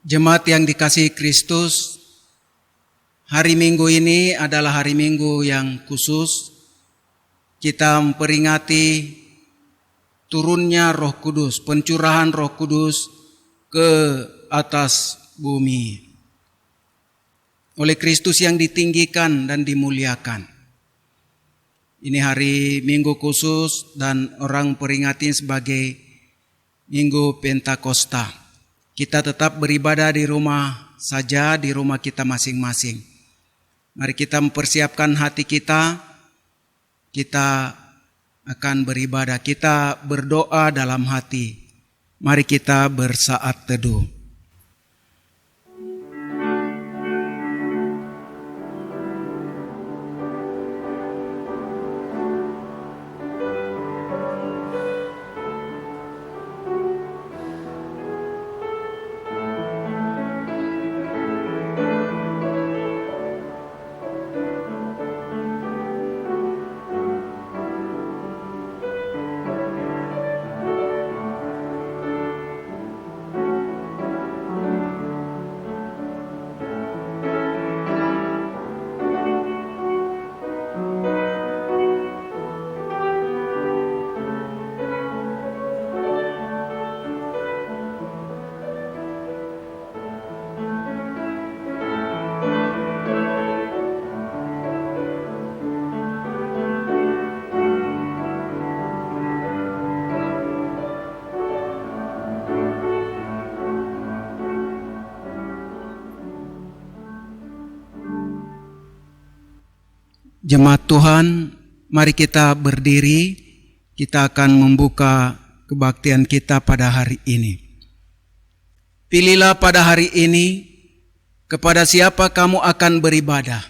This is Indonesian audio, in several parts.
Jemaat yang dikasihi Kristus, hari Minggu ini adalah hari Minggu yang khusus. Kita memperingati turunnya Roh Kudus, pencurahan Roh Kudus ke atas bumi oleh Kristus yang ditinggikan dan dimuliakan. Ini hari Minggu khusus dan orang peringati sebagai Minggu Pentakosta. Kita tetap beribadah di rumah saja, di rumah kita masing-masing. Mari kita mempersiapkan hati kita. Kita akan beribadah, kita berdoa dalam hati. Mari kita bersaat teduh. Jemaat Tuhan, mari kita berdiri, kita akan membuka kebaktian kita pada hari ini. Pilihlah pada hari ini, kepada siapa kamu akan beribadah.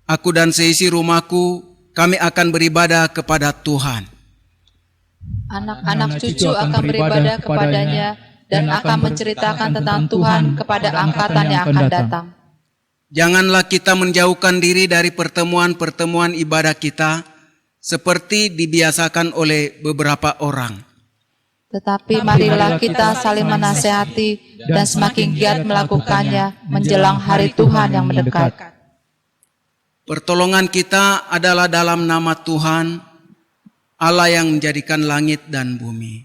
Aku dan seisi rumahku, kami akan beribadah kepada Tuhan. Anak-anak cucu akan beribadah kepadanya dan akan menceritakan tentang Tuhan kepada angkatan yang akan datang. Janganlah kita menjauhkan diri dari pertemuan-pertemuan ibadah kita seperti dibiasakan oleh beberapa orang. Tetapi marilah kita saling menasihati dan semakin giat melakukannya menjelang hari Tuhan yang mendekat. Pertolongan kita adalah dalam nama Tuhan, Allah yang menjadikan langit dan bumi.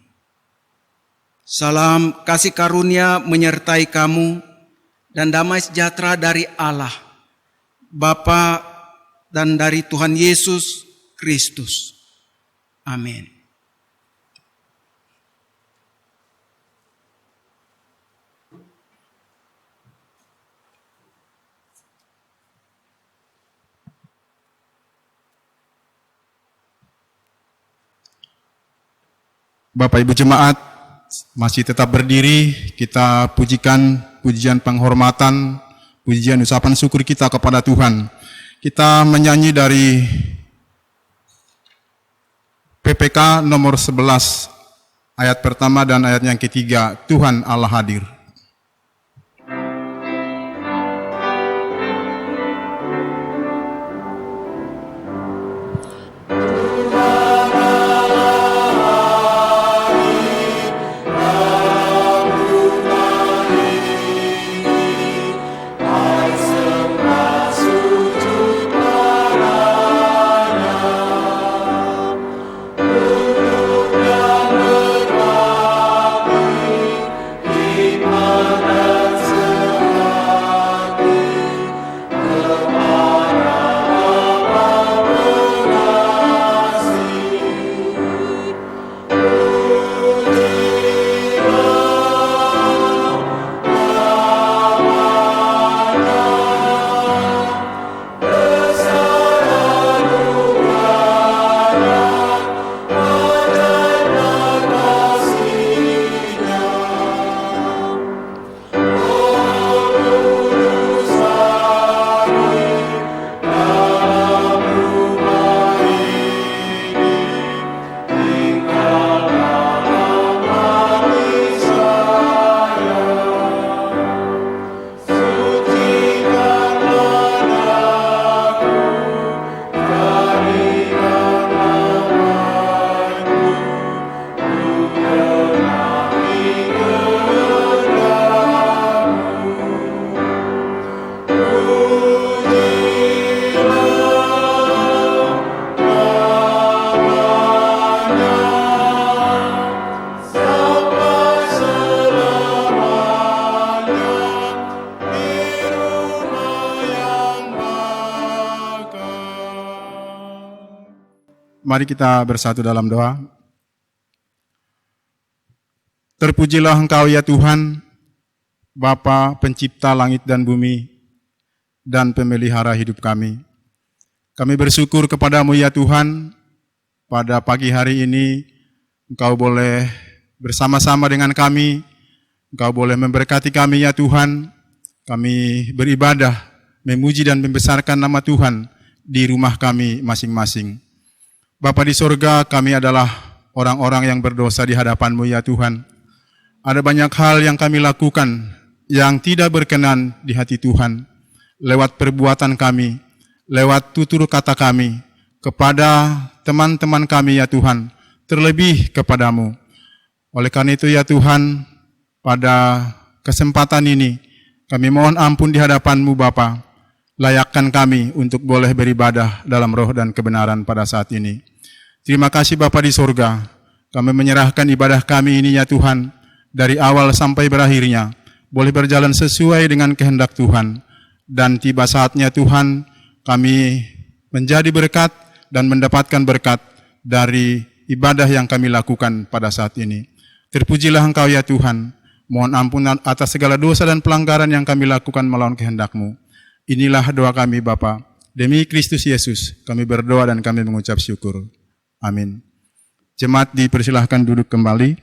Salam kasih karunia menyertai kamu, dan damai sejahtera dari Allah, Bapa dan dari Tuhan Yesus Kristus. Amin. Bapak Ibu Jemaat, masih tetap berdiri, kita pujikan pujian penghormatan, pujian ucapan syukur kita kepada Tuhan. Kita menyanyi dari PPK nomor 11, ayat pertama dan ayat yang ketiga, Tuhan Allah hadir. Keep mari kita bersatu dalam doa. Terpujilah Engkau ya Tuhan, Bapa pencipta langit dan bumi, dan pemelihara hidup kami. Kami bersyukur kepadamu ya Tuhan, pada pagi hari ini Engkau boleh bersama-sama dengan kami, Engkau boleh memberkati kami ya Tuhan. Kami beribadah, memuji dan membesarkan nama Tuhan di rumah kami masing-masing. Bapa di sorga, kami adalah orang-orang yang berdosa di hadapan-Mu ya Tuhan. Ada banyak hal yang kami lakukan yang tidak berkenan di hati Tuhan, lewat perbuatan kami, lewat tutur kata kami, kepada teman-teman kami ya Tuhan, terlebih kepadamu. Oleh karena itu ya Tuhan, pada kesempatan ini, kami mohon ampun di hadapan-Mu Bapa. Layakkan kami untuk boleh beribadah dalam roh dan kebenaran pada saat ini. Terima kasih Bapa di sorga, kami menyerahkan ibadah kami ini ya Tuhan, dari awal sampai berakhirnya, boleh berjalan sesuai dengan kehendak Tuhan. Dan tiba saatnya Tuhan, kami menjadi berkat dan mendapatkan berkat dari ibadah yang kami lakukan pada saat ini. Terpujilah Engkau ya Tuhan, mohon ampun atas segala dosa dan pelanggaran yang kami lakukan melawan kehendak-Mu. Inilah doa kami Bapa, demi Kristus Yesus kami berdoa dan kami mengucap syukur. Amin. Jemaat dipersilahkan duduk kembali.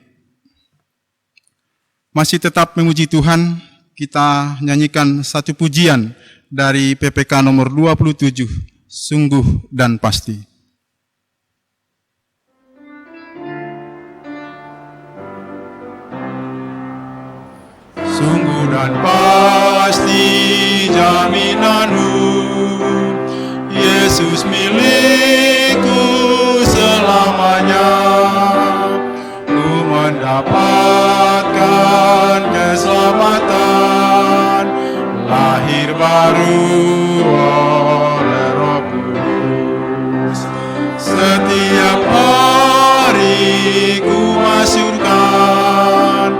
Masih tetap memuji Tuhan, kita nyanyikan satu pujian dari PPK nomor 27, Sungguh dan Pasti. Sungguh dan pasti jaminan-Mu, Yesus milikku selamanya. Ku mendapatkan keselamatan, lahir baru oleh Roh Kudus. Setiap hari ku masyurkan,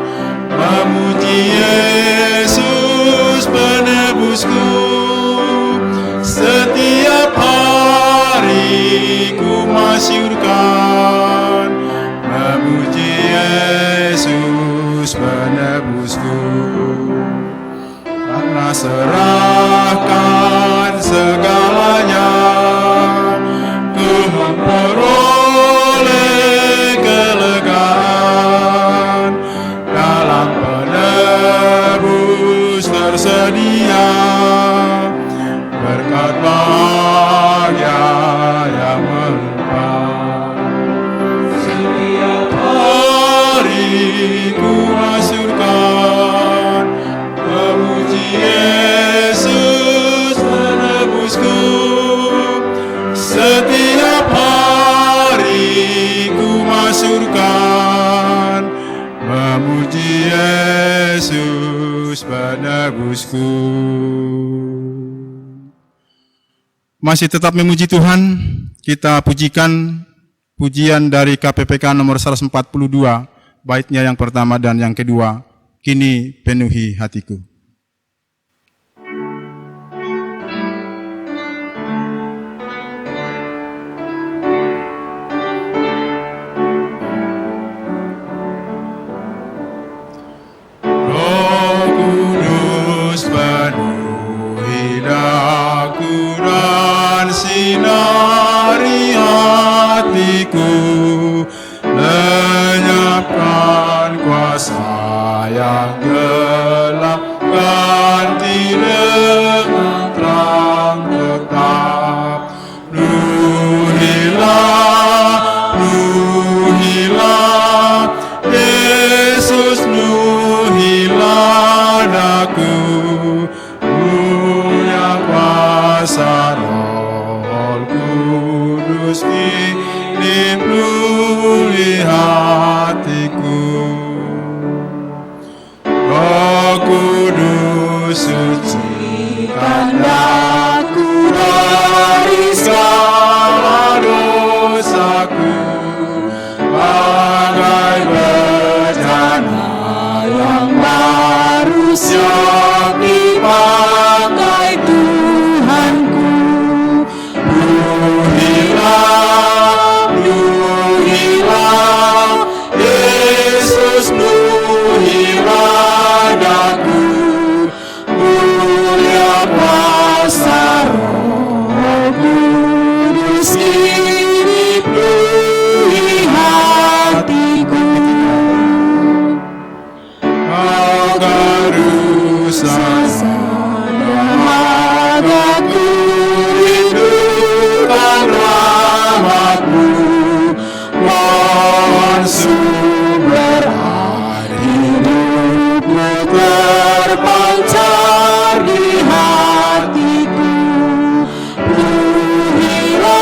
memuji Yesus penebusku. Setiap hari ku masyurkan, memuji Yesus penebusku. Karena serahkan segalanya, ku memperoleh kelegaan. Dalam penebus tersedia berkat bahagia yang melimpah. Setiap hari ku masyurkan, memuji Yesus penebusku. Setiap hari ku masyurkan, memuji Yesus penebusku. Masih tetap memuji Tuhan, kita pujikan pujian dari KPPK nomor 142, baitnya yang pertama dan yang kedua, Kini Penuhi Hatiku. Roh Kudus penuhi daku dan sinari hatiku, lenyapkan kuasa yang gelap, ganti dengan terang tetap. Penuhilah Yesus, penuhilah daku, punya kuasa Roh Kudus kini penuhi hatiku. Roh Kudus sucikan daku dari segala dosaku, bagai bejana yang baru siap dipakai Tuhanku. Penuhilah Dahagaku rindukan rahmat-Mu, mohon sumber air hidup-Mu terpancar di hatiku. Penuhilah,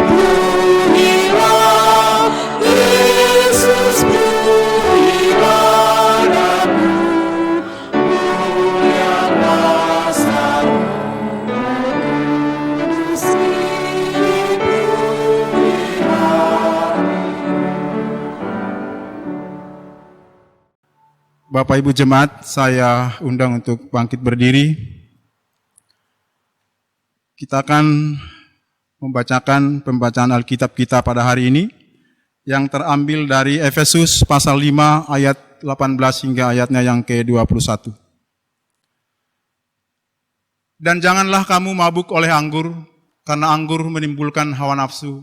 penuhilah, Yesus penuhilah daku. Bapak Ibu Jemaat, saya undang untuk bangkit berdiri. Kita akan membacakan pembacaan Alkitab kita pada hari ini yang terambil dari Efesus pasal 5 ayat 18 hingga ayatnya yang ke-21. Dan janganlah kamu mabuk oleh anggur, karena anggur menimbulkan hawa nafsu,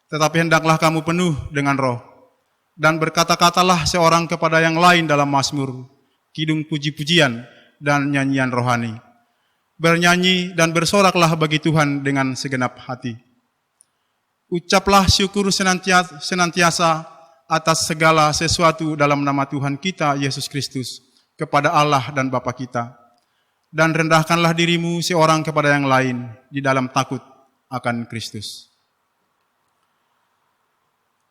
tetapi hendaklah kamu penuh dengan Roh. Dan berkata-katalah seorang kepada yang lain dalam mazmur, kidung puji-pujian, dan nyanyian rohani. Bernyanyi dan bersoraklah bagi Tuhan dengan segenap hati. Ucaplah syukur senantiasa atas segala sesuatu dalam nama Tuhan kita, Yesus Kristus, kepada Allah dan Bapa kita. Dan rendahkanlah dirimu seorang kepada yang lain di dalam takut akan Kristus.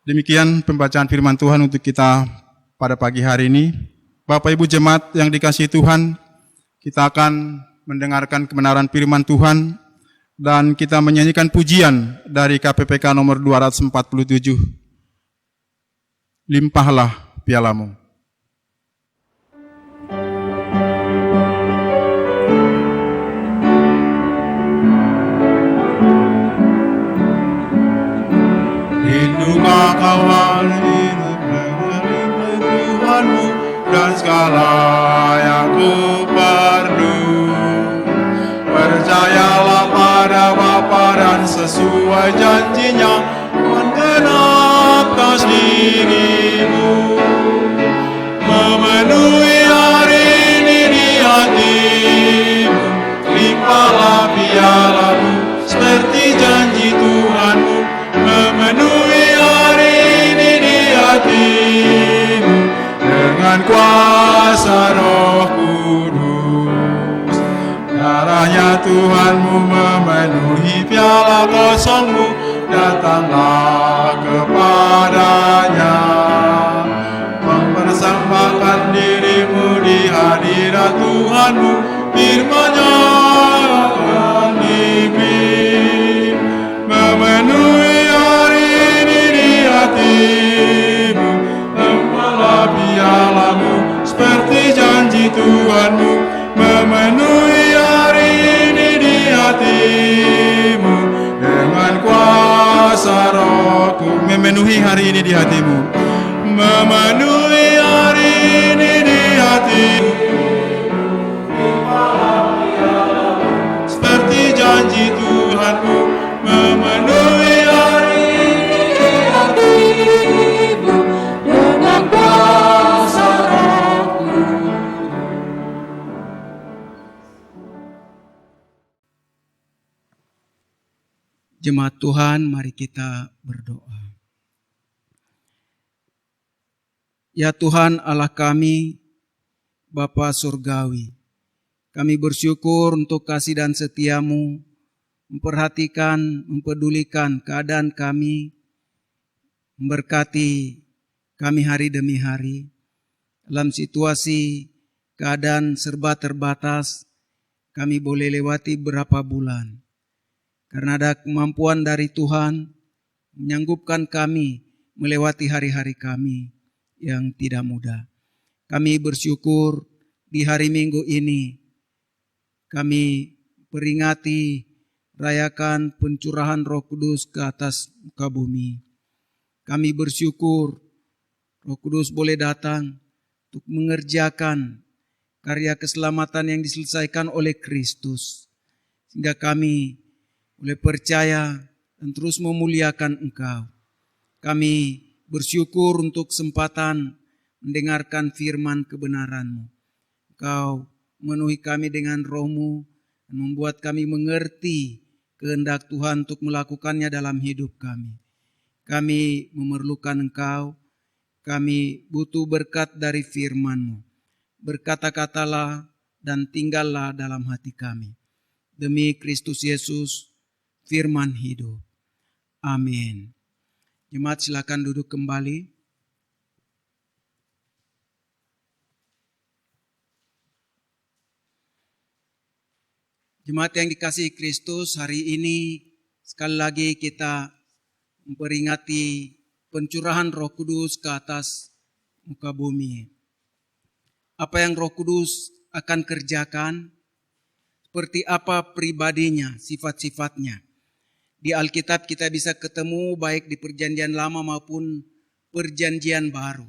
Demikian pembacaan firman Tuhan untuk kita pada pagi hari ini. Bapak Ibu Jemaat yang dikasihi Tuhan, kita akan mendengarkan kebenaran firman Tuhan dan kita menyanyikan pujian dari KPPK nomor 247. Limpahlah pialamu. Hiduplah kawan hidup dengan Tuhanmu dan segala yang ku perlu. Percayalah pada Bapa dan sesuai janjinya menggenapkan dirimu. Memenuhi hari ini di hatimu, limpahlah pialamu seperti janji Tuhanmu. Memenuhi hari ini di hatimu dengan kuasa Roh Kudus. Darahnya Tuhanmu memenuhi piala kosongmu, datanglah kepadanya. Mempersembahkan dirimu di hadirat Tuhanmu, firman-Nya akan dipimpin. Memenuhi hatimu, limpahlah pialamu seperti janji Tuhanmu. Memenuhi hari ini di hatimu dengan kuasa Roh-Ku. Memenuhi hari ini di hatimu, memenuhi hari ini di hatimu, limpahlah pialamu seperti janji Tuhanmu. Memenuhi hari ini di hatimu dengan kuasa Roh-Ku. Jemaat Tuhan, mari kita berdoa. Ya Tuhan Allah kami, Bapa Surgawi, kami bersyukur untuk kasih dan setia-Mu, memperhatikan, mempedulikan keadaan kami, memberkati kami hari demi hari. Dalam situasi keadaan serba terbatas, kami boleh lewati berapa bulan. Karena ada kemampuan dari Tuhan, menyanggupkan kami melewati hari-hari kami yang tidak mudah. Kami bersyukur di hari Minggu ini, kami peringati rayakan pencurahan Roh Kudus ke atas muka bumi. Kami bersyukur Roh Kudus boleh datang untuk mengerjakan karya keselamatan yang diselesaikan oleh Kristus. Sehingga kami boleh percaya dan terus memuliakan Engkau. Kami bersyukur untuk kesempatan mendengarkan firman kebenaran-Mu. Engkau memenuhi kami dengan roh-Mu, dan membuat kami mengerti kehendak Tuhan untuk melakukannya dalam hidup kami. Kami memerlukan Engkau, kami butuh berkat dari firman-Mu. Berkata-katalah dan tinggallah dalam hati kami. Demi Kristus Yesus, firman hidup. Amin. Jemaat silakan duduk kembali. Jemaat yang dikasihi Kristus, hari ini sekali lagi kita memperingati pencurahan Roh Kudus ke atas muka bumi. Apa yang Roh Kudus akan kerjakan, seperti apa pribadinya, sifat-sifatnya. Di Alkitab kita bisa ketemu baik di Perjanjian Lama maupun Perjanjian Baru.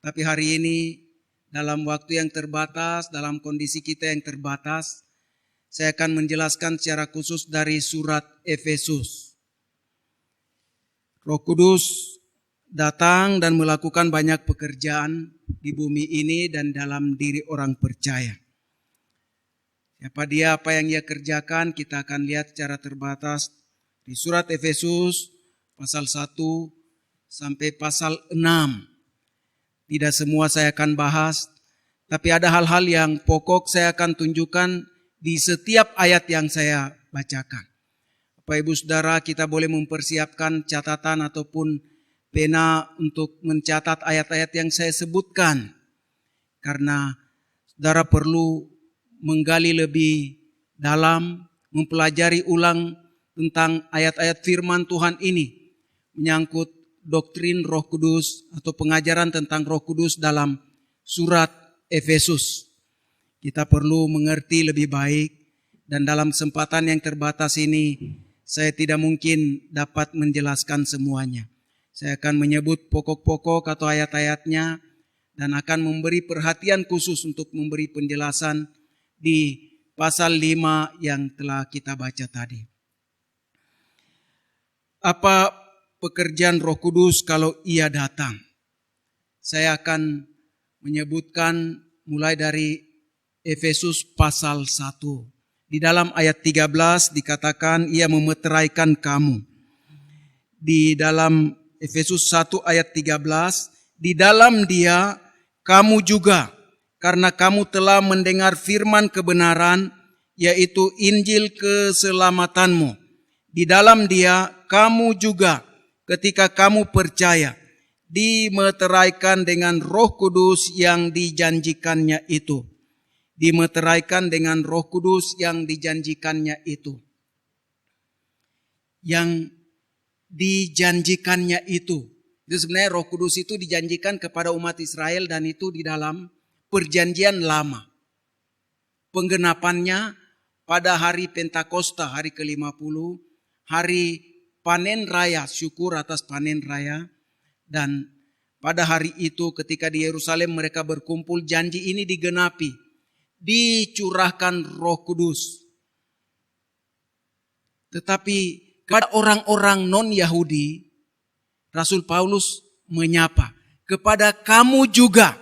Tapi hari ini dalam waktu yang terbatas, dalam kondisi kita yang terbatas, saya akan menjelaskan secara khusus dari surat Efesus. Roh Kudus datang dan melakukan banyak pekerjaan di bumi ini dan dalam diri orang percaya. Siapa dia, apa yang ia kerjakan, kita akan lihat secara terbatas di surat Efesus pasal 1 sampai pasal 6. Tidak semua saya akan bahas, tapi ada hal-hal yang pokok saya akan tunjukkan di setiap ayat yang saya bacakan. Bapak Ibu Saudara, kita boleh mempersiapkan catatan ataupun pena untuk mencatat ayat-ayat yang saya sebutkan. Karena saudara perlu menggali lebih dalam, mempelajari ulang tentang ayat-ayat firman Tuhan ini. Menyangkut doktrin Roh Kudus atau pengajaran tentang Roh Kudus dalam surat Efesus. Kita perlu mengerti lebih baik, dan dalam kesempatan yang terbatas ini saya tidak mungkin dapat menjelaskan semuanya. Saya akan menyebut pokok-pokok atau ayat-ayatnya dan akan memberi perhatian khusus untuk memberi penjelasan di pasal 5 yang telah kita baca tadi. Apa pekerjaan Roh Kudus kalau ia datang? Saya akan menyebutkan mulai dari Efesus pasal 1. Di dalam ayat 13 dikatakan ia memeteraikan kamu. Di dalam Efesus 1 ayat 13, di dalam dia kamu juga, karena kamu telah mendengar firman kebenaran, yaitu Injil keselamatanmu. Di dalam dia kamu juga, ketika kamu percaya, dimeteraikan dengan Roh Kudus yang dijanjikannya itu. Dimeteraikan dengan Roh Kudus yang dijanjikannya itu. Yang dijanjikannya itu. Itu sebenarnya Roh Kudus itu dijanjikan kepada umat Israel dan itu di dalam Perjanjian Lama. Penggenapannya pada hari Pentakosta, hari ke-50, hari panen raya, syukur atas panen raya. Dan pada hari itu ketika di Yerusalem mereka berkumpul, janji ini digenapi. Dicurahkan Roh Kudus. Tetapi kepada orang-orang non-Yahudi, Rasul Paulus menyapa, kepada kamu juga.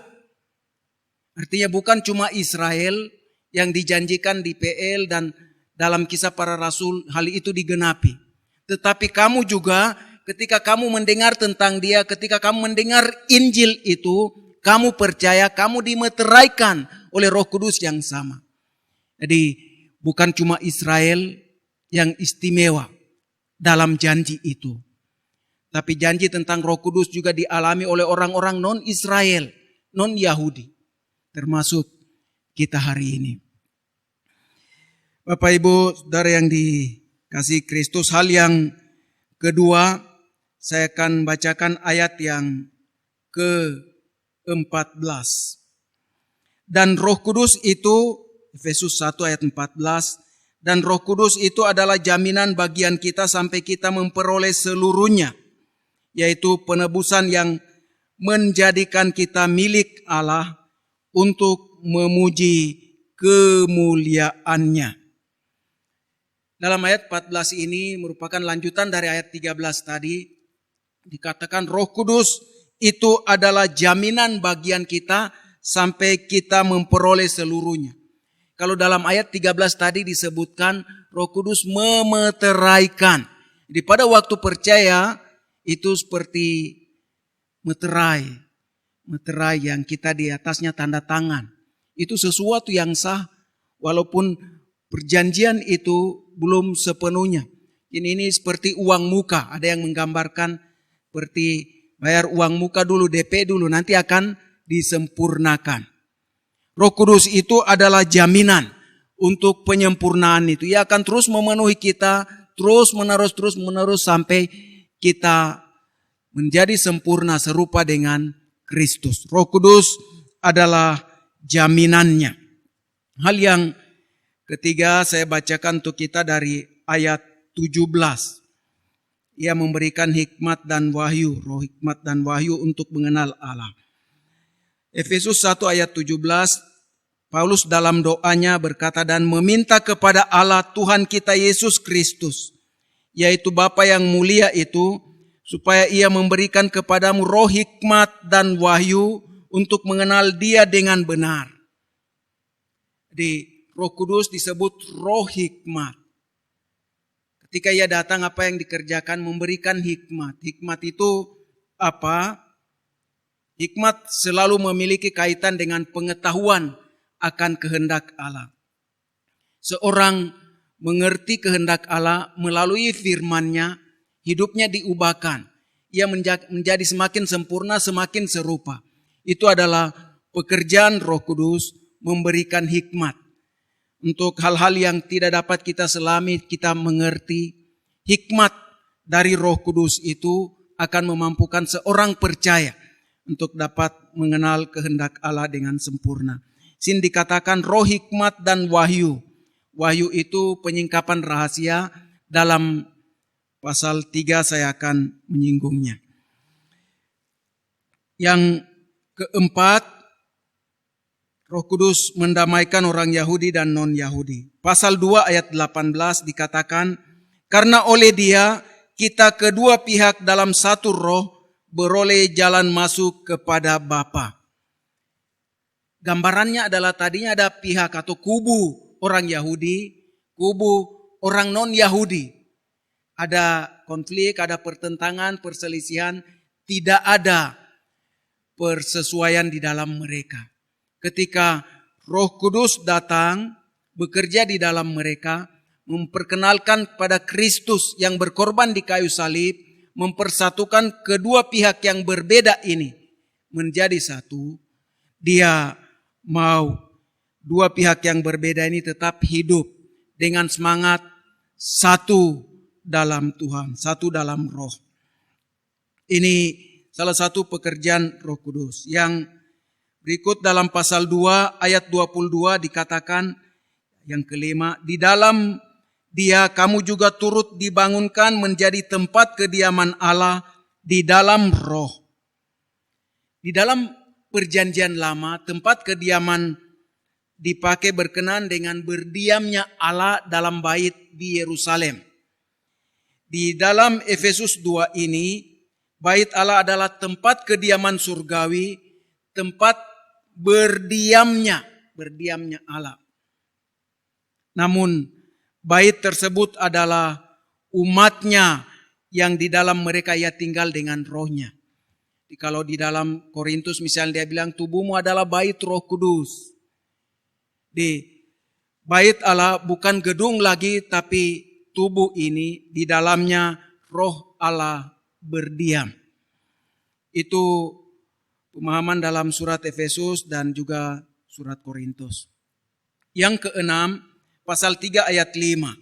Artinya bukan cuma Israel yang dijanjikan di PL dan dalam Kisah Para Rasul hal itu digenapi. Tetapi kamu juga ketika kamu mendengar tentang dia, ketika kamu mendengar Injil itu, kamu percaya, kamu dimeteraikan oleh Roh Kudus yang sama. Jadi bukan cuma Israel yang istimewa dalam janji itu. Tapi janji tentang Roh Kudus juga dialami oleh orang-orang non-Israel, non-Yahudi. Termasuk kita hari ini. Bapak Ibu Saudara yang dikasihi Kristus, hal yang kedua, saya akan bacakan ayat yang ke-14. Dan Roh Kudus itu, Efesus 1 ayat 14, dan Roh Kudus itu adalah jaminan bagian kita sampai kita memperoleh seluruhnya, yaitu penebusan yang menjadikan kita milik Allah untuk memuji kemuliaannya. Dalam ayat 14 ini merupakan lanjutan dari ayat 13 tadi, dikatakan Roh Kudus itu adalah jaminan bagian kita sampai kita memperoleh seluruhnya. Kalau dalam ayat 13 tadi disebutkan Roh Kudus memeteraikan. Jadi pada waktu percaya itu seperti meterai yang kita di atasnya tanda tangan. Itu sesuatu yang sah walaupun perjanjian itu belum sepenuhnya. Ini seperti uang muka. Ada yang menggambarkan seperti bayar uang muka dulu, DP dulu, nanti akan disempurnakan. Roh Kudus itu adalah jaminan untuk penyempurnaan itu. Ia akan terus memenuhi kita, terus menerus sampai kita menjadi sempurna serupa dengan Kristus. Roh Kudus adalah jaminannya. Hal yang ketiga saya bacakan untuk kita dari ayat 17. Ia memberikan hikmat dan wahyu, roh hikmat dan wahyu untuk mengenal Allah. Efesus 1 ayat 17, Paulus dalam doanya berkata, dan meminta kepada Allah Tuhan kita Yesus Kristus, yaitu Bapa yang mulia itu, supaya ia memberikan kepadamu roh hikmat dan wahyu untuk mengenal dia dengan benar. Di Roh Kudus disebut roh hikmat. Ketika ia datang, apa yang dikerjakan? Memberikan hikmat. Hikmat itu apa? Hikmat selalu memiliki kaitan dengan pengetahuan akan kehendak Allah. Seorang mengerti kehendak Allah melalui firman-Nya, hidupnya diubahkan. Ia menjadi semakin sempurna, semakin serupa. Itu adalah pekerjaan Roh Kudus, memberikan hikmat. Untuk hal-hal yang tidak dapat kita selami, kita mengerti. Hikmat dari Roh Kudus itu akan memampukan seorang percaya untuk dapat mengenal kehendak Allah dengan sempurna. Sini dikatakan roh hikmat dan wahyu. Wahyu itu penyingkapan rahasia. Dalam pasal 3 saya akan menyinggungnya. Yang keempat, Roh Kudus mendamaikan orang Yahudi dan non-Yahudi. Pasal 2 ayat 18 dikatakan, karena oleh Dia kita kedua pihak dalam satu roh beroleh jalan masuk kepada Bapa. Gambarannya adalah tadinya ada pihak atau kubu orang Yahudi, kubu orang non-Yahudi. Ada konflik, ada pertentangan, perselisihan, tidak ada persesuaian di dalam mereka. Ketika Roh Kudus datang, bekerja di dalam mereka, memperkenalkan pada Kristus yang berkorban di kayu salib, mempersatukan kedua pihak yang berbeda ini menjadi satu. Dia mau dua pihak yang berbeda ini tetap hidup dengan semangat satu dalam Tuhan, satu dalam Roh. Ini salah satu pekerjaan Roh Kudus. Yang berikut dalam pasal 2 ayat 22 dikatakan yang kelima, di dalam Dia kamu juga turut dibangunkan menjadi tempat kediaman Allah di dalam Roh. Di dalam perjanjian lama, tempat kediaman dipakai berkenan dengan berdiamnya Allah dalam bait di Yerusalem. Di dalam Efesus 2 ini, bait Allah adalah tempat kediaman surgawi, tempat berdiamnya Allah. Namun bait tersebut adalah umatnya yang di dalam mereka ia tinggal dengan rohnya. Kalau di dalam Korintus misalnya dia bilang tubuhmu adalah bait Roh Kudus. Di bait Allah bukan gedung lagi, tapi tubuh ini di dalamnya roh Allah berdiam. Itu pemahaman dalam surat Efesus dan juga surat Korintus. Yang keenam, pasal 3 ayat 5.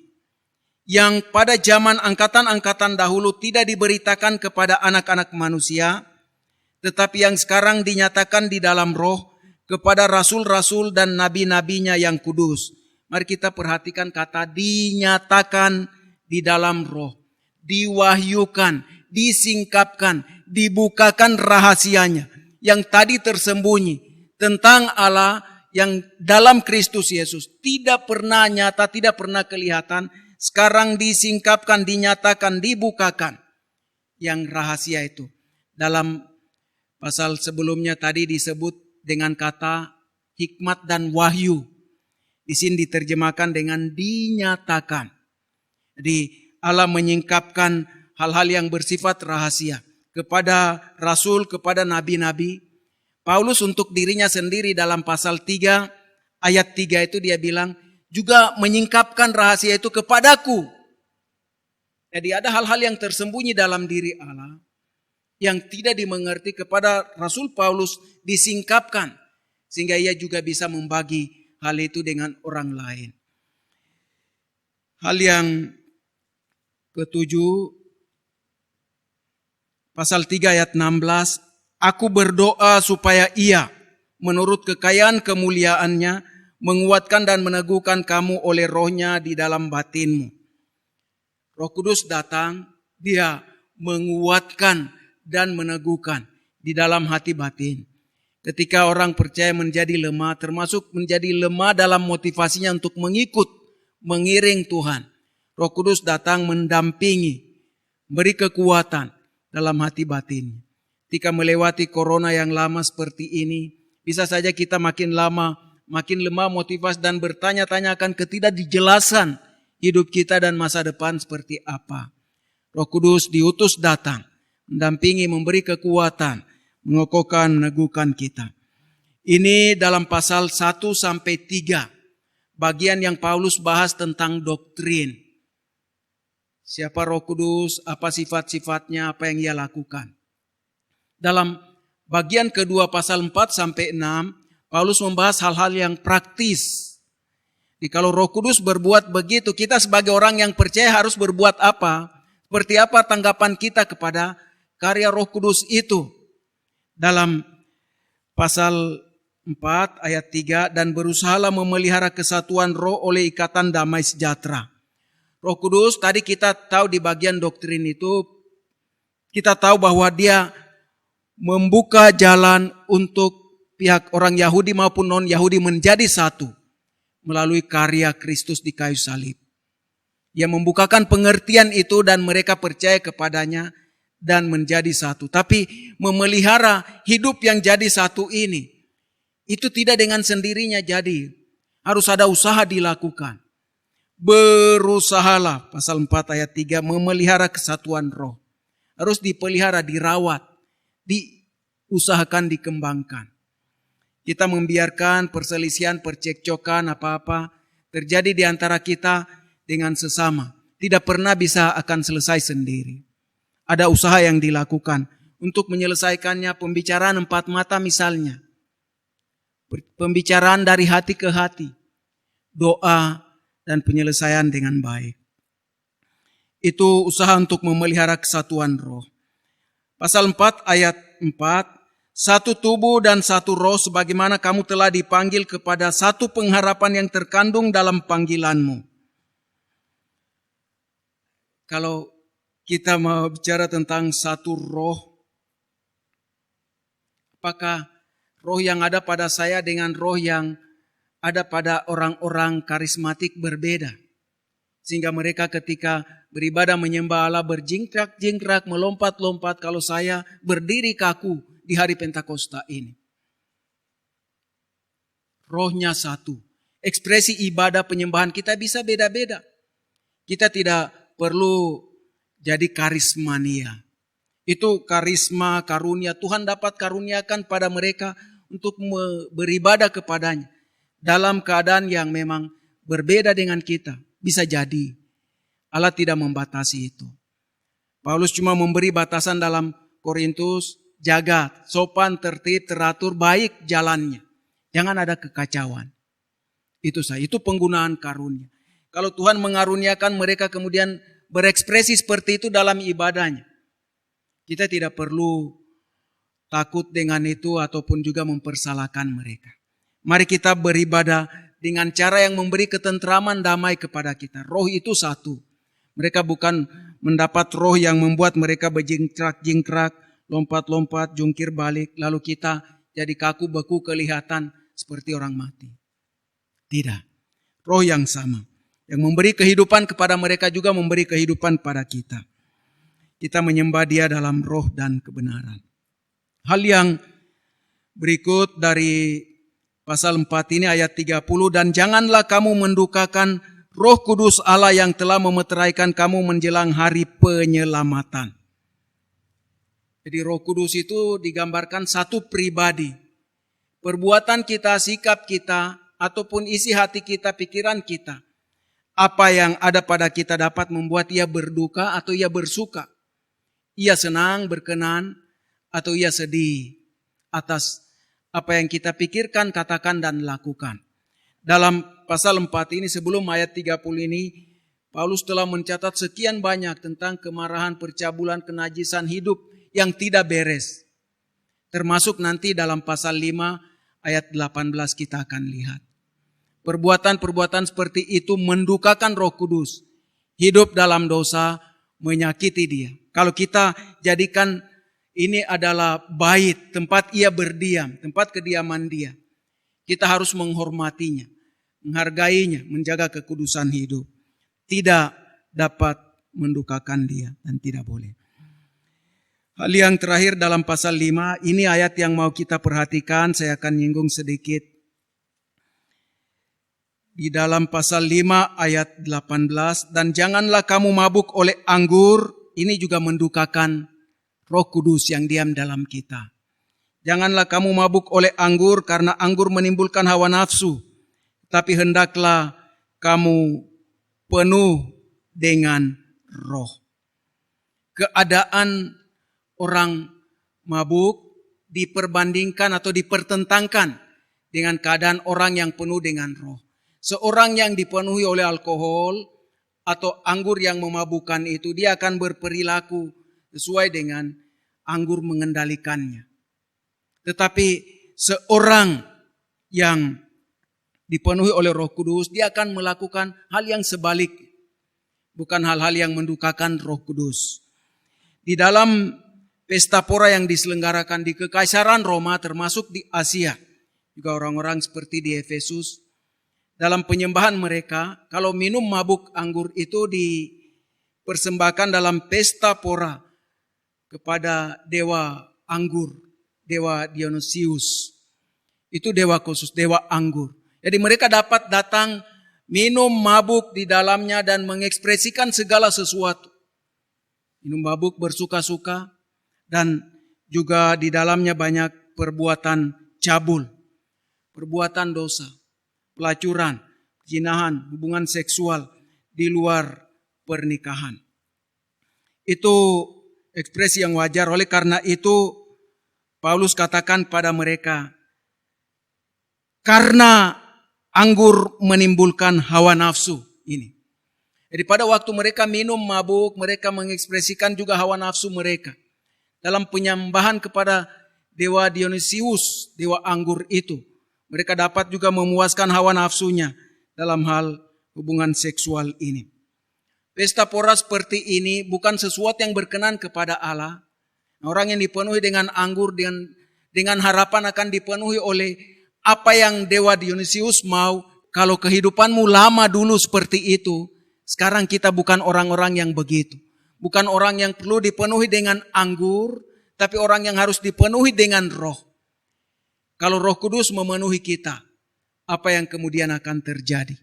Yang pada zaman angkatan-angkatan dahulu tidak diberitakan kepada anak-anak manusia, tetapi yang sekarang dinyatakan di dalam roh kepada rasul-rasul dan nabi-nabinya yang kudus. Mari kita perhatikan kata dinyatakan di dalam roh. Diwahyukan, disingkapkan, dibukakan rahasianya. Yang tadi tersembunyi tentang Allah yang dalam Kristus Yesus tidak pernah nyata, tidak pernah kelihatan. Sekarang disingkapkan, dinyatakan, dibukakan. Yang rahasia itu. Dalam pasal sebelumnya tadi disebut dengan kata hikmat dan wahyu. Di sini diterjemahkan dengan dinyatakan. Jadi Allah menyingkapkan hal-hal yang bersifat rahasia kepada rasul, kepada nabi-nabi. Paulus untuk dirinya sendiri dalam pasal 3 ayat 3 itu dia bilang, juga menyingkapkan rahasia itu kepadaku. Jadi ada hal-hal yang tersembunyi dalam diri Allah yang tidak dimengerti, kepada Rasul Paulus disingkapkan sehingga ia juga bisa membagi hal itu dengan orang lain. Hal yang ketujuh, pasal 3 ayat 16, aku berdoa supaya ia menurut kekayaan kemuliaannya menguatkan dan meneguhkan kamu oleh rohnya di dalam batinmu. Roh Kudus datang, dia menguatkan dan meneguhkan di dalam hati batin. Ketika orang percaya menjadi lemah, termasuk menjadi lemah dalam motivasinya untuk mengikut, mengiring Tuhan. Roh Kudus datang mendampingi, beri kekuatan dalam hati batin. Ketika melewati corona yang lama seperti ini, bisa saja kita makin lama, makin lemah motivasi dan bertanya-tanya akan ketidakdijelasan hidup kita dan masa depan seperti apa. Roh Kudus diutus datang, mendampingi, memberi kekuatan, mengokohkan, meneguhkan kita. Ini dalam pasal 1 sampai 3, bagian yang Paulus bahas tentang doktrin. Siapa Roh Kudus, apa sifat-sifatnya, apa yang ia lakukan. Dalam bagian kedua pasal 4 sampai 6, Paulus membahas hal-hal yang praktis. Jadi kalau Roh Kudus berbuat begitu, kita sebagai orang yang percaya harus berbuat apa? Seperti apa tanggapan kita kepada karya Roh Kudus itu? Dalam pasal 4 ayat 3, dan berusahalah memelihara kesatuan roh oleh ikatan damai sejahtera. Roh Kudus tadi kita tahu di bagian doktrin itu, kita tahu bahwa dia membuka jalan untuk pihak orang Yahudi maupun non-Yahudi menjadi satu melalui karya Kristus di kayu salib. Ia membukakan pengertian itu dan mereka percaya kepadanya dan menjadi satu. Tapi memelihara hidup yang jadi satu ini, itu tidak dengan sendirinya jadi. Harus ada usaha dilakukan. Berusahalah, pasal 4 ayat 3, memelihara kesatuan roh. Harus dipelihara, dirawat, diusahakan, dikembangkan. Kita membiarkan perselisihan, percekcokan, apa-apa terjadi di antara kita dengan sesama. Tidak pernah bisa akan selesai sendiri. Ada usaha yang dilakukan untuk menyelesaikannya, pembicaraan 4 mata misalnya. Pembicaraan dari hati ke hati. Doa dan penyelesaian dengan baik. Itu usaha untuk memelihara kesatuan roh. Pasal 4 ayat 4, satu tubuh dan satu roh sebagaimana kamu telah dipanggil kepada satu pengharapan yang terkandung dalam panggilanmu. Kalau kita mau bicara tentang satu roh, apakah roh yang ada pada saya dengan roh yang ada pada orang-orang karismatik berbeda? Sehingga mereka ketika beribadah menyembah Allah berjingkrak-jingkrak, melompat-lompat, kalau saya berdiri kaku di hari Pentakosta ini. Rohnya satu. Ekspresi ibadah penyembahan kita bisa beda-beda. Kita tidak perlu jadi karismania. Itu karisma, karunia. Tuhan dapat karuniakan pada mereka untuk beribadah kepadanya. Dalam keadaan yang memang berbeda dengan kita. Bisa jadi. Allah tidak membatasi itu. Paulus cuma memberi batasan dalam Korintus, jaga, sopan, tertib, teratur, baik jalannya. Jangan ada kekacauan. Itu saja, itu penggunaan karunia. Kalau Tuhan mengaruniakan mereka kemudian berekspresi seperti itu dalam ibadahnya, kita tidak perlu takut dengan itu ataupun juga mempersalahkan mereka. Mari kita beribadah dengan cara yang memberi ketentraman damai kepada kita. Roh itu satu. Mereka bukan mendapat roh yang membuat mereka berjingkrak-jingkrak, lompat-lompat, jungkir balik, lalu kita jadi kaku beku kelihatan seperti orang mati. Tidak. Roh yang sama. Yang memberi kehidupan kepada mereka juga memberi kehidupan pada kita. Kita menyembah Dia dalam roh dan kebenaran. Hal yang Berikut dari pasal 4 ini ayat 30, dan janganlah kamu mendukakan Roh Kudus Allah yang telah memeteraikan kamu menjelang hari penyelamatan. Jadi Roh Kudus itu digambarkan satu pribadi. Perbuatan kita, sikap kita, ataupun isi hati kita, pikiran kita. Apa yang ada pada kita dapat membuat ia berduka atau ia bersuka. Ia senang, berkenan, atau ia sedih atas apa yang kita pikirkan, katakan, dan lakukan. Dalam pasal 4 ini sebelum ayat 30 ini, Paulus telah mencatat sekian banyak tentang kemarahan, percabulan, kenajisan hidup yang tidak beres. Termasuk nanti dalam pasal 5 ayat 18 kita akan lihat. Perbuatan-perbuatan seperti itu mendukakan Roh Kudus. Hidup dalam dosa, menyakiti dia. Kalau kita jadikan ini adalah bait, tempat ia berdiam, tempat kediaman dia. Kita harus menghormatinya, menghargainya, menjaga kekudusan hidup. Tidak dapat mendukakan dia dan tidak boleh. Hal yang terakhir dalam pasal 5, ini ayat yang mau kita perhatikan, saya akan nyinggung sedikit. Di dalam pasal 5 ayat 18, dan janganlah kamu mabuk oleh anggur, ini juga mendukakan Roh Kudus yang diam dalam kita. Janganlah kamu mabuk oleh anggur karena anggur menimbulkan hawa nafsu. Tapi hendaklah kamu penuh dengan roh. Keadaan orang mabuk diperbandingkan atau dipertentangkan dengan keadaan orang yang penuh dengan roh. Seorang yang dipenuhi oleh alkohol atau anggur yang memabukkan itu, dia akan berperilaku sesuai dengan anggur mengendalikannya. Tetapi seorang yang dipenuhi oleh Roh Kudus, dia akan melakukan hal yang sebalik. Bukan hal-hal yang mendukakan Roh Kudus. Di dalam pesta pora yang diselenggarakan di Kekaisaran Roma, termasuk di Asia, juga orang-orang seperti di Efesus, dalam penyembahan mereka, kalau minum mabuk anggur itu dipersembahkan dalam pesta pora kepada dewa anggur, dewa Dionysius. Itu dewa khusus, dewa anggur. Jadi mereka dapat datang minum mabuk di dalamnya dan mengekspresikan segala sesuatu. Minum mabuk bersuka-suka dan juga di dalamnya banyak perbuatan cabul, perbuatan dosa, pelacuran, zinahan, hubungan seksual di luar pernikahan. Itu ekspresi yang wajar. Oleh karena itu Paulus katakan pada mereka, karena anggur menimbulkan hawa nafsu ini. Jadi pada waktu mereka minum mabuk, mereka mengekspresikan juga hawa nafsu mereka. Dalam penyembahan kepada dewa Dionysius, dewa anggur itu, mereka dapat juga memuaskan hawa nafsunya dalam hal hubungan seksual ini. Pesta pora seperti ini bukan sesuatu yang berkenan kepada Allah. Orang yang dipenuhi dengan anggur dengan harapan akan dipenuhi oleh apa yang dewa Dionysius mau. Kalau kehidupanmu lama dulu seperti itu, sekarang kita bukan orang-orang yang begitu. Bukan orang yang perlu dipenuhi dengan anggur, tapi orang yang harus dipenuhi dengan roh. Kalau Roh Kudus memenuhi kita, apa yang kemudian akan terjadi?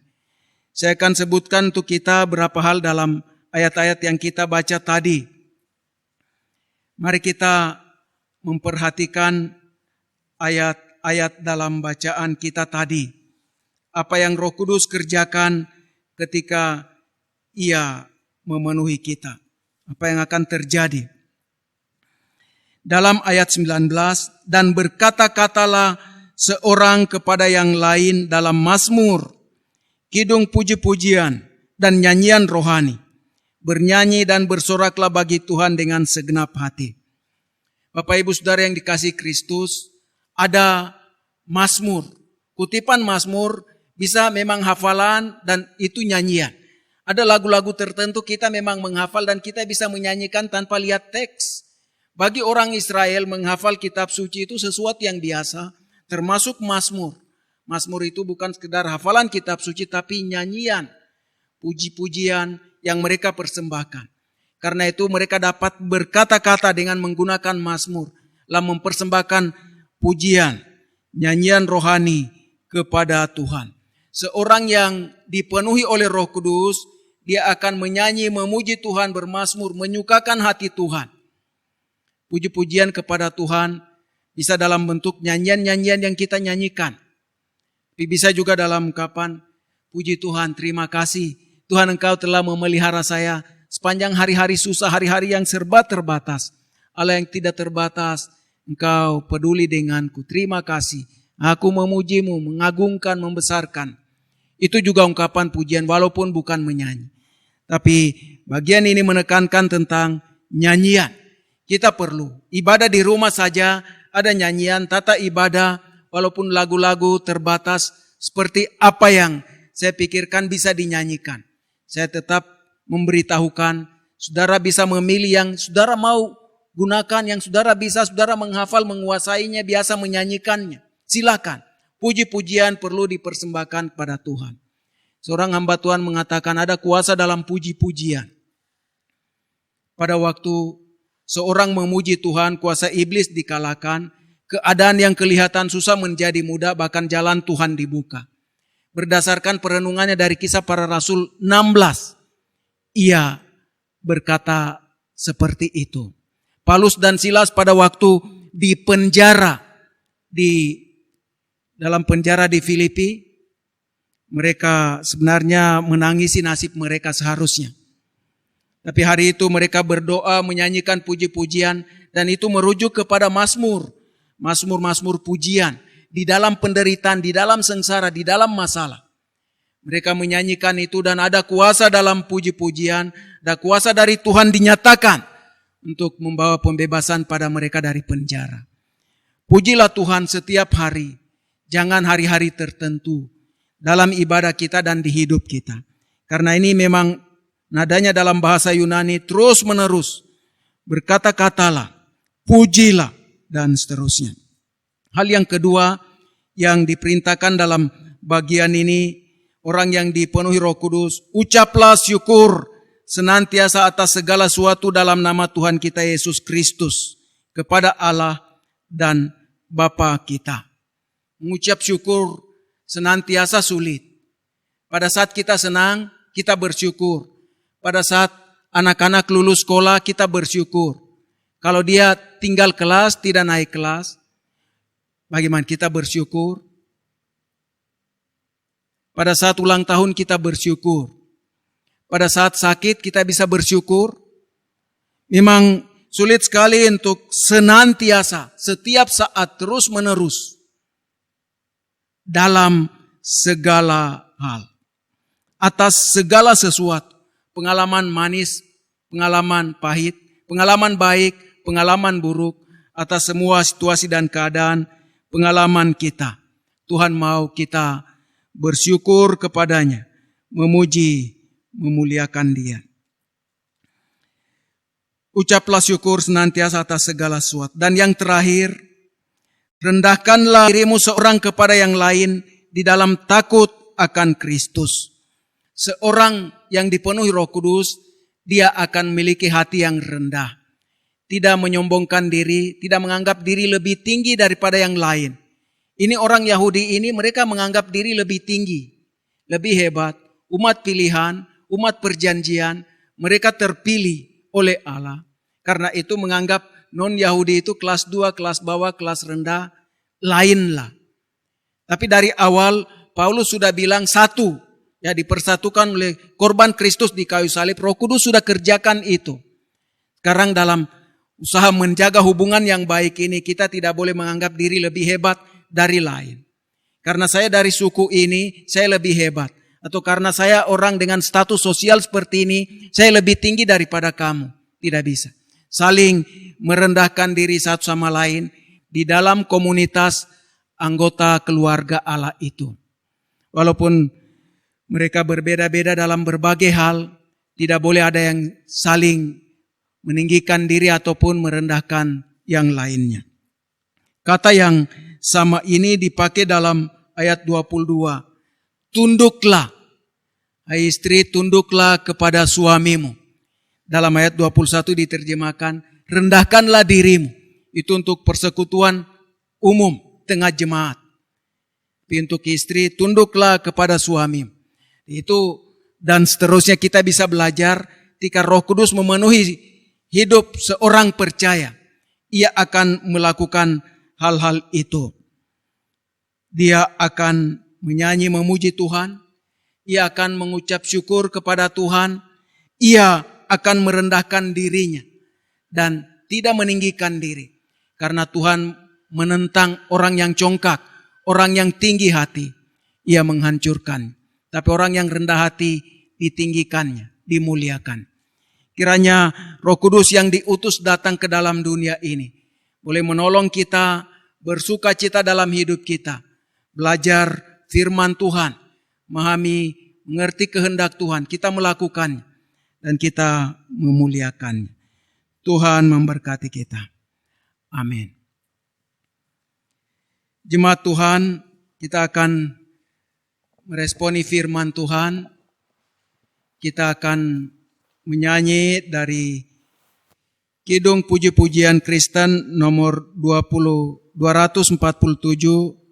Saya akan sebutkan untuk kita beberapa hal dalam ayat-ayat yang kita baca tadi. Mari kita memperhatikan ayat-ayat dalam bacaan kita tadi. Apa yang Roh Kudus kerjakan ketika Ia memenuhi kita. Apa yang akan terjadi? Dalam ayat 19, dan berkata-katalah seorang kepada yang lain dalam mazmur, kidung puji-pujian dan nyanyian rohani. Bernyanyi dan bersoraklah bagi Tuhan dengan segenap hati. Bapak Ibu Saudara yang dikasihi Kristus, ada mazmur. Kutipan mazmur bisa memang hafalan dan itu nyanyian. Ada lagu-lagu tertentu kita memang menghafal dan kita bisa menyanyikan tanpa lihat teks. Bagi orang Israel menghafal kitab suci itu sesuatu yang biasa, termasuk mazmur. Mazmur itu bukan sekedar hafalan kitab suci tapi nyanyian, puji-pujian yang mereka persembahkan. Karena itu mereka dapat berkata-kata dengan menggunakan mazmur, lalu mempersembahkan pujian nyanyian rohani kepada Tuhan. Seorang yang dipenuhi oleh Roh Kudus, dia akan menyanyi, memuji Tuhan, bermazmur, menyukakan hati Tuhan. Puji-pujian kepada Tuhan bisa dalam bentuk nyanyian-nyanyian yang kita nyanyikan. Tapi bisa juga dalam ungkapan, puji Tuhan, terima kasih. Tuhan, Engkau telah memelihara saya sepanjang hari-hari susah, hari-hari yang serba terbatas. Allah yang tidak terbatas, Engkau peduli denganku. Terima kasih. Aku memujimu, mengagungkan, membesarkan. Itu juga ungkapan pujian walaupun bukan menyanyi. Tapi bagian ini menekankan tentang nyanyian. Kita perlu ibadah di rumah saja ada nyanyian, tata ibadah walaupun lagu-lagu terbatas seperti apa yang saya pikirkan bisa dinyanyikan. Saya tetap memberitahukan, saudara bisa memilih yang saudara mau gunakan, yang saudara bisa, saudara menghafal, menguasainya, biasa menyanyikannya. Silakan. Puji-pujian perlu dipersembahkan kepada Tuhan. Seorang hamba Tuhan mengatakan ada kuasa dalam puji-pujian. Pada waktu seorang memuji Tuhan, kuasa iblis dikalahkan, keadaan yang kelihatan susah menjadi mudah, bahkan jalan Tuhan dibuka. Berdasarkan perenungannya dari Kisah Para Rasul 16, ia berkata seperti itu. Paulus dan Silas pada waktu di penjara, dalam penjara di Filipi, mereka sebenarnya menangisi nasib mereka seharusnya. Tapi hari itu mereka berdoa, menyanyikan puji-pujian, dan itu merujuk kepada mazmur pujian. Di dalam penderitaan, di dalam sengsara, di dalam masalah. Mereka menyanyikan itu dan ada kuasa dalam puji-pujian, ada kuasa dari Tuhan dinyatakan untuk membawa pembebasan pada mereka dari penjara. Pujilah Tuhan setiap hari, jangan hari-hari tertentu dalam ibadah kita dan di hidup kita. Karena ini memang nadanya dalam bahasa Yunani terus menerus, berkata-katalah, pujilah, dan seterusnya. Hal yang kedua yang diperintahkan dalam bagian ini, orang yang dipenuhi Roh Kudus, ucaplah syukur senantiasa atas segala sesuatu dalam nama Tuhan kita Yesus Kristus kepada Allah dan Bapa kita. Mengucap syukur senantiasa sulit. Pada saat kita senang, kita bersyukur. Pada saat anak-anak lulus sekolah, kita bersyukur. Kalau dia tinggal kelas, tidak naik kelas, bagaimana kita bersyukur? Pada saat ulang tahun kita bersyukur. Pada saat sakit kita bisa bersyukur. Memang sulit sekali untuk senantiasa, setiap saat terus menerus. Dalam segala hal. Atas segala sesuatu. Pengalaman manis, pengalaman pahit, pengalaman baik, pengalaman buruk. Atas semua situasi dan keadaan, pengalaman kita. Tuhan mau kita bersyukur kepadanya, memuji, memuliakan Dia. Ucaplah syukur senantiasa atas segala sesuatu. Dan yang terakhir, rendahkanlah dirimu seorang kepada yang lain di dalam takut akan Kristus. Seorang yang dipenuhi Roh Kudus, dia akan memiliki hati yang rendah. Tidak menyombongkan diri, tidak menganggap diri lebih tinggi daripada yang lain. Ini orang Yahudi ini mereka menganggap diri lebih tinggi, lebih hebat, umat pilihan, umat perjanjian, mereka terpilih oleh Allah. Karena itu menganggap non-Yahudi itu kelas 2, kelas bawah, kelas rendah, lainlah. Tapi dari awal Paulus sudah bilang satu, ya dipersatukan oleh korban Kristus di kayu salib, Roh Kudus sudah kerjakan itu. Sekarang dalam usaha menjaga hubungan yang baik ini, kita tidak boleh menganggap diri lebih hebat dari lain. Karena saya dari suku ini, saya lebih hebat. Atau karena saya orang dengan status sosial seperti ini, saya lebih tinggi daripada kamu. Tidak bisa. Saling merendahkan diri satu sama lain di dalam komunitas anggota keluarga Allah itu. Walaupun mereka berbeda-beda dalam berbagai hal, tidak boleh ada yang saling meninggikan diri ataupun merendahkan yang lainnya. Kata yang sama ini dipakai dalam ayat 22. Tunduklah, hai istri, tunduklah kepada suamimu. Dalam ayat 21 diterjemahkan, rendahkanlah dirimu. Itu untuk persekutuan umum tengah jemaat. Tapi untuk istri, tunduklah kepada suami. Itu dan seterusnya kita bisa belajar ketika Roh Kudus memenuhi hidup seorang percaya. Ia akan melakukan hal-hal itu. Dia akan menyanyi memuji Tuhan. Ia akan mengucap syukur kepada Tuhan. Ia akan merendahkan dirinya dan tidak meninggikan diri. Karena Tuhan menentang orang yang congkak, orang yang tinggi hati. Ia menghancurkan. Tapi orang yang rendah hati ditinggikannya, dimuliakan. Kiranya Roh Kudus yang diutus datang ke dalam dunia ini boleh menolong kita bersuka cita dalam hidup kita. Belajar firman Tuhan, memahami, mengerti kehendak Tuhan, kita melakukannya dan kita memuliakannya. Tuhan memberkati kita. Amin. Jemaat Tuhan, kita akan meresponi firman Tuhan. Kita akan menyanyi dari Kidung Puji-Pujian Kristen nomor 247.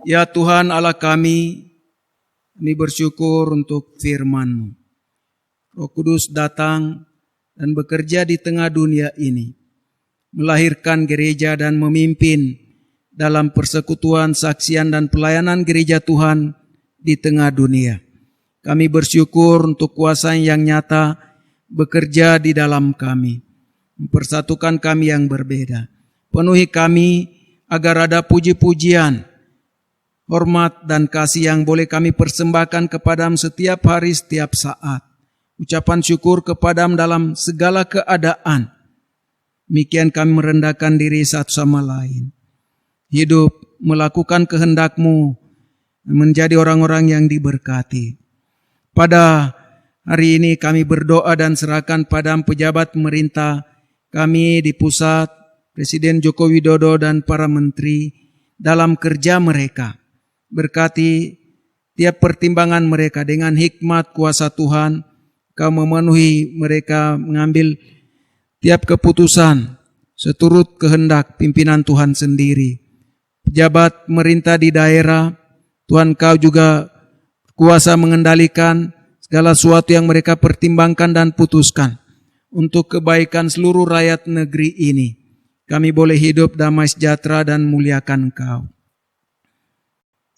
Ya Tuhan Allah kami bersyukur untuk firman-Mu. Roh Kudus datang dan bekerja di tengah dunia ini, melahirkan gereja dan memimpin dalam persekutuan, saksian dan pelayanan gereja Tuhan di tengah dunia. Kami bersyukur untuk kuasa yang nyata bekerja di dalam kami, mempersatukan kami yang berbeda. Penuhi kami agar ada puji-pujian, hormat dan kasih yang boleh kami persembahkan kepada-Mu setiap hari, setiap saat. Ucapan syukur kepada-Mu dalam segala keadaan. Demikian kami merendahkan diri satu sama lain. Hidup melakukan kehendak-Mu, menjadi orang-orang yang diberkati. Pada hari ini kami berdoa dan serahkan pada pejabat pemerintah kami di pusat, Presiden Joko Widodo dan para menteri dalam kerja mereka. Berkati tiap pertimbangan mereka dengan hikmat kuasa Tuhan. Kau memenuhi mereka mengambil tiap keputusan seturut kehendak pimpinan Tuhan sendiri. Pejabat pemerintah di daerah, Tuhan Kau juga kuasa mengendalikan segala sesuatu yang mereka pertimbangkan dan putuskan untuk kebaikan seluruh rakyat negeri ini. Kami boleh hidup damai sejahtera dan muliakan Kau.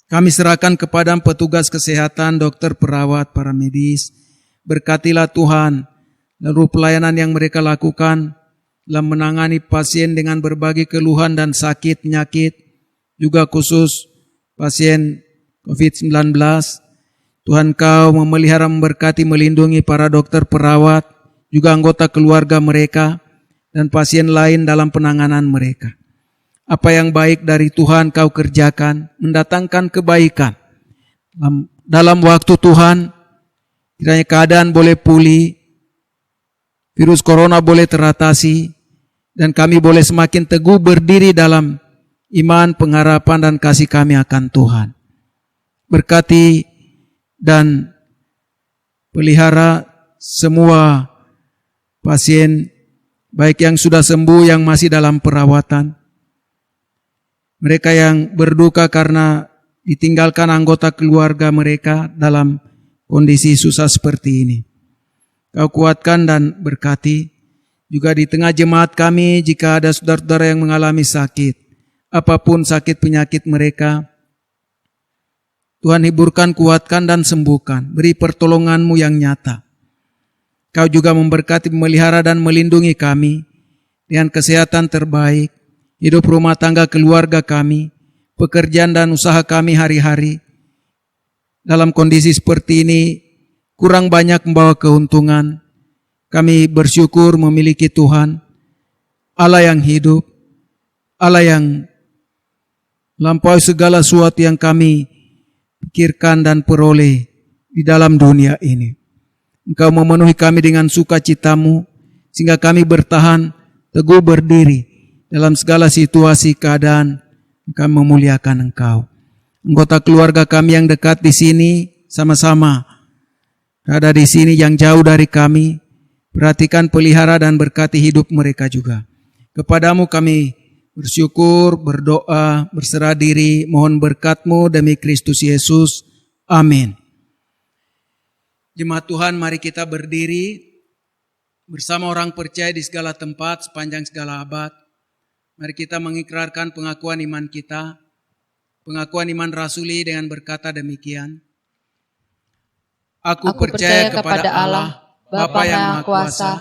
Kami serahkan kepada petugas kesehatan, dokter, perawat, para medis. Berkatilah Tuhan, lalu pelayanan yang mereka lakukan dalam menangani pasien dengan berbagai keluhan dan sakit, penyakit, juga khusus pasien COVID-19. Tuhan Kau memelihara, memberkati, melindungi para dokter, perawat, juga anggota keluarga mereka, dan pasien lain dalam penanganan mereka. Apa yang baik dari Tuhan Kau kerjakan, mendatangkan kebaikan. Dalam waktu Tuhan, kiranya keadaan boleh pulih, virus corona boleh teratasi, dan kami boleh semakin teguh berdiri dalam iman, pengharapan, dan kasih kami akan Tuhan. Berkati dan pelihara semua pasien, baik yang sudah sembuh, yang masih dalam perawatan. Mereka yang berduka karena ditinggalkan anggota keluarga mereka dalam kondisi susah seperti ini. Kau kuatkan dan berkati. Juga di tengah jemaat kami, jika ada saudara-saudara yang mengalami sakit, apapun sakit penyakit mereka, Tuhan hiburkan, kuatkan dan sembuhkan. Beri pertolongan-Mu yang nyata. Kau juga memberkati, memelihara dan melindungi kami dengan kesehatan terbaik, hidup rumah tangga keluarga kami, pekerjaan dan usaha kami hari-hari. Dalam kondisi seperti ini, kurang banyak membawa keuntungan. Kami bersyukur memiliki Tuhan, Allah yang hidup, Allah yang lampaui segala sesuatu yang kami pikirkan dan peroleh di dalam dunia ini. Engkau memenuhi kami dengan sukacitamu, sehingga kami bertahan teguh berdiri dalam segala situasi keadaan. Kami memuliakan Engkau. Anggota keluarga kami yang dekat di sini sama-sama ada di sini, yang jauh dari kami, perhatikan, pelihara dan berkati hidup mereka juga. Kepadamu kami bersyukur, berdoa, berserah diri, mohon berkat-Mu demi Kristus Yesus. Amin. Jemaat Tuhan, mari kita berdiri bersama orang percaya di segala tempat sepanjang segala abad. Mari kita mengikrarkan pengakuan iman kita, pengakuan iman rasuli dengan berkata demikian. Aku percaya kepada Allah, Bapa yang Maha Kuasa,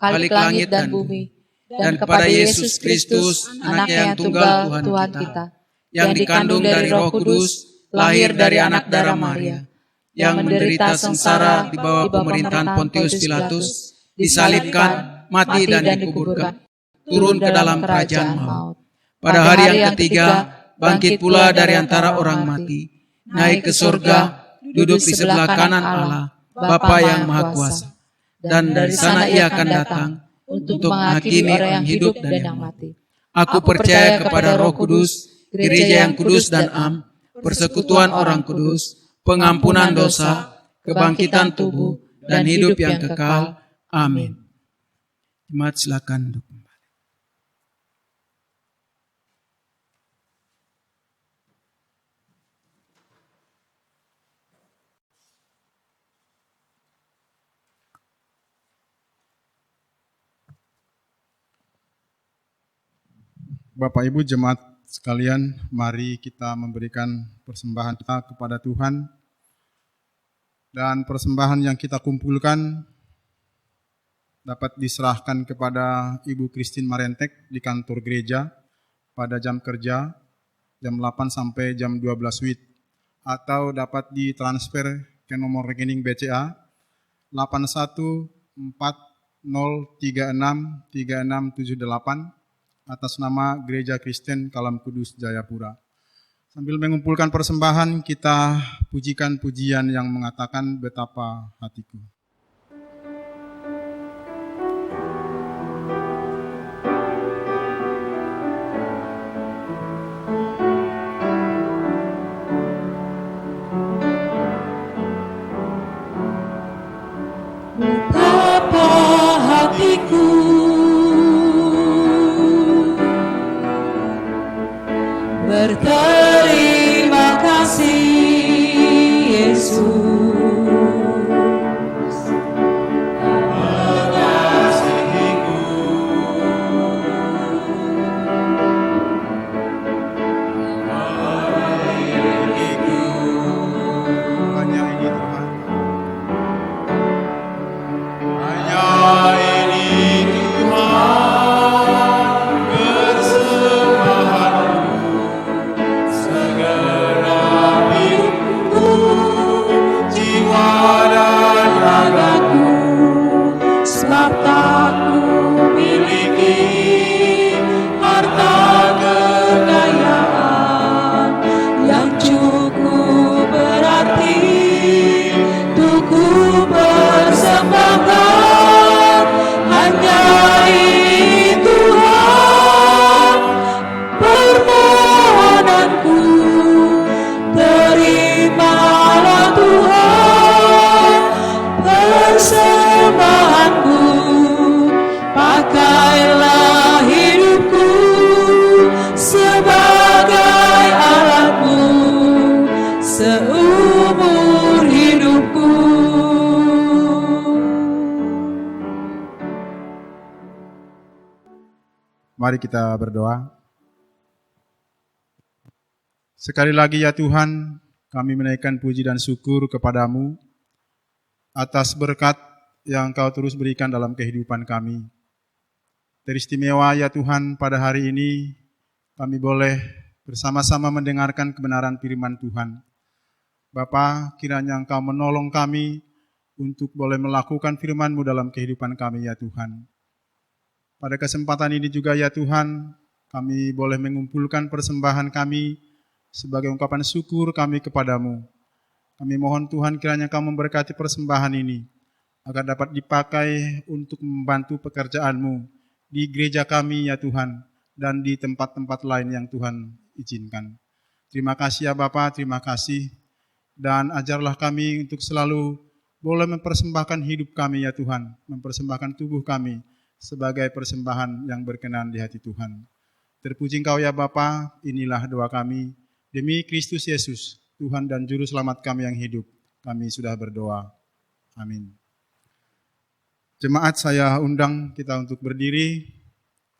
Khalik langit dan bumi, dan kepada Yesus Kristus, Anaknya yang tunggal Tuhan kita, yang dikandung dari Roh Kudus, lahir dari anak darah Maria, yang menderita sengsara di bawah pemerintahan Pontius Pilatus, disalibkan, mati dan dikuburkan, turun ke dalam kerajaan maut. Pada hari yang ketiga, bangkit pula dari antara orang mati, naik ke surga, duduk di sebelah kanan Allah, Bapa yang Maha Kuasa. Dan dari sana Ia akan datang untuk menghakimi orang yang hidup dan yang mati. Aku percaya kepada Roh Kudus, Gereja yang kudus dan am, persekutuan orang kudus, pengampunan dosa, kebangkitan tubuh, dan hidup yang kekal. Amin. Jemaat silakan duduk kembali. Bapak Ibu jemaat sekalian, mari kita memberikan persembahan kita kepada Tuhan. Dan persembahan yang kita kumpulkan dapat diserahkan kepada Ibu Christine Marentek di kantor gereja pada jam kerja jam 8 sampai jam 12 WIB, atau dapat ditransfer ke nomor rekening BCA 8140363678 atas nama Gereja Kristen Kalam Kudus Jayapura. Sambil mengumpulkan persembahan, kita pujikan pujian yang mengatakan betapa hatiku. Betapa hatiku berterima kasih Yesus. Mari kita berdoa. Sekali lagi ya Tuhan, kami menaikkan puji dan syukur kepadamu atas berkat yang Engkau terus berikan dalam kehidupan kami. Teristimewa ya Tuhan, pada hari ini kami boleh bersama-sama mendengarkan kebenaran firman Tuhan. Bapa, kiranya Engkau menolong kami untuk boleh melakukan firman-Mu dalam kehidupan kami ya Tuhan. Pada kesempatan ini juga ya Tuhan, kami boleh mengumpulkan persembahan kami sebagai ungkapan syukur kami kepadamu. Kami mohon Tuhan kiranya Engkau memberkati persembahan ini, agar dapat dipakai untuk membantu pekerjaan-Mu di gereja kami ya Tuhan, dan di tempat-tempat lain yang Tuhan izinkan. Terima kasih ya Bapa, terima kasih. Dan ajarlah kami untuk selalu boleh mempersembahkan hidup kami ya Tuhan, mempersembahkan tubuh kami sebagai persembahan yang berkenan di hati Tuhan. Terpuji Engkau ya Bapa, inilah doa kami. Demi Kristus Yesus, Tuhan dan Juru Selamat kami yang hidup, kami sudah berdoa. Amin. Jemaat, saya undang kita untuk berdiri.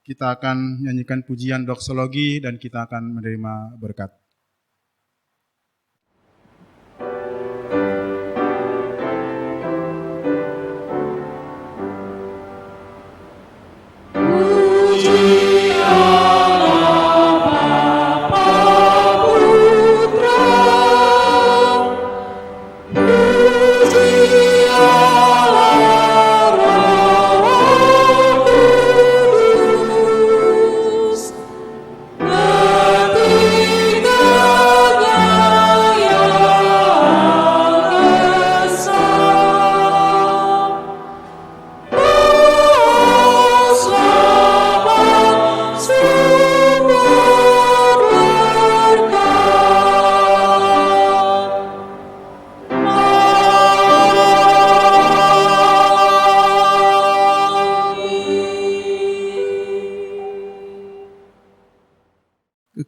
Kita akan nyanyikan pujian doksologi dan kita akan menerima berkat.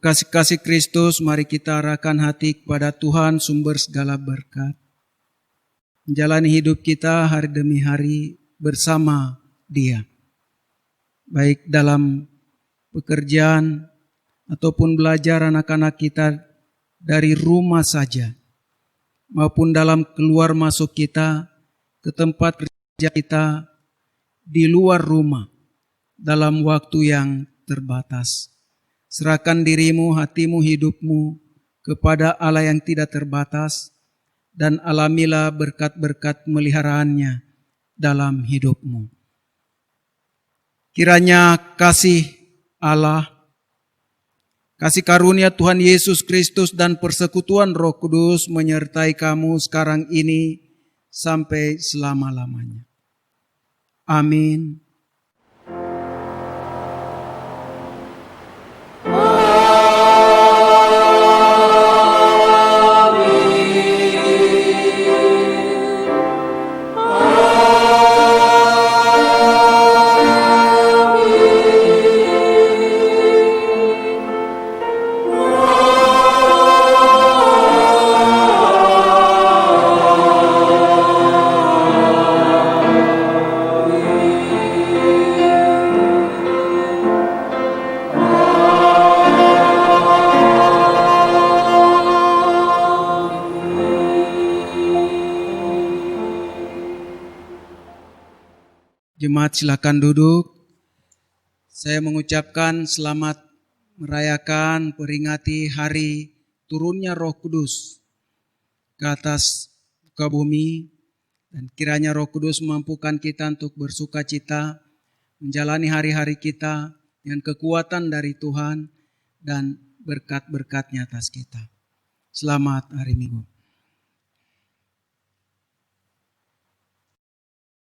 Kekasih-kasih Kristus, mari kita arahkan hati kepada Tuhan sumber segala berkat. Menjalani hidup kita hari demi hari bersama Dia. Baik dalam pekerjaan ataupun belajar anak-anak kita dari rumah saja. Maupun dalam keluar masuk kita ke tempat kerja kita di luar rumah dalam waktu yang terbatas. Serahkan dirimu, hatimu, hidupmu kepada Allah yang tidak terbatas dan alamilah berkat-berkat pemeliharaannya dalam hidupmu. Kiranya kasih Allah, kasih karunia Tuhan Yesus Kristus dan persekutuan Roh Kudus menyertai kamu sekarang ini sampai selama-lamanya. Amin. Jemaat silakan duduk. Saya mengucapkan selamat merayakan peringati hari turunnya Roh Kudus ke atas muka bumi. Dan kiranya Roh Kudus memampukan kita untuk bersuka cita menjalani hari-hari kita dengan kekuatan dari Tuhan dan berkat-berkatnya atas kita. Selamat hari Minggu.